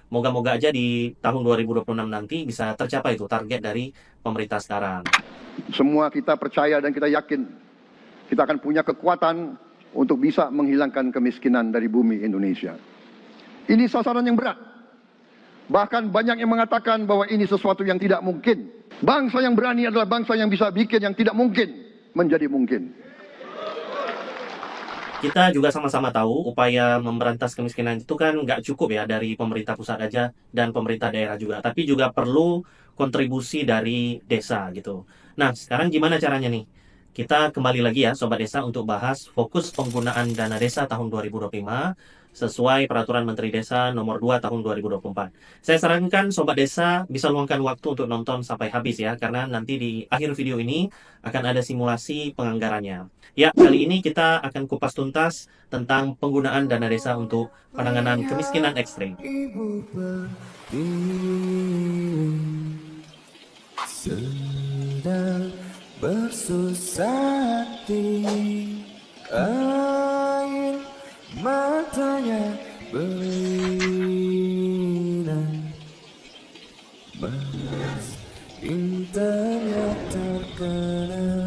Moga-moga aja di tahun 2026 nanti bisa tercapai itu target dari pemerintah sekarang. Semua kita percaya dan kita yakin kita akan punya kekuatan untuk bisa menghilangkan kemiskinan dari bumi Indonesia. Ini sasaran yang berat. Bahkan banyak yang mengatakan bahwa ini sesuatu yang tidak mungkin. Bangsa yang berani adalah bangsa yang bisa bikin yang tidak mungkin menjadi mungkin. Kita juga sama-sama tahu upaya memberantas kemiskinan itu kan nggak cukup ya dari pemerintah pusat aja dan pemerintah daerah juga, tapi juga perlu kontribusi dari desa gitu. Nah, sekarang gimana caranya nih? Kita kembali lagi ya Sobat Desa untuk bahas fokus penggunaan dana desa tahun 2025 sesuai Peraturan Menteri Desa Nomor 2 Tahun 2024. Saya sarankan Sobat Desa bisa luangkan waktu untuk nonton sampai habis ya, karena nanti di akhir video ini akan ada simulasi penganggarannya. Ya, kali ini kita akan kupas tuntas tentang penggunaan dana desa untuk penanganan kemiskinan ekstrim. Ibu berdiri sedang bersusah hati, air matanya berlinang, mas intanya terkenal.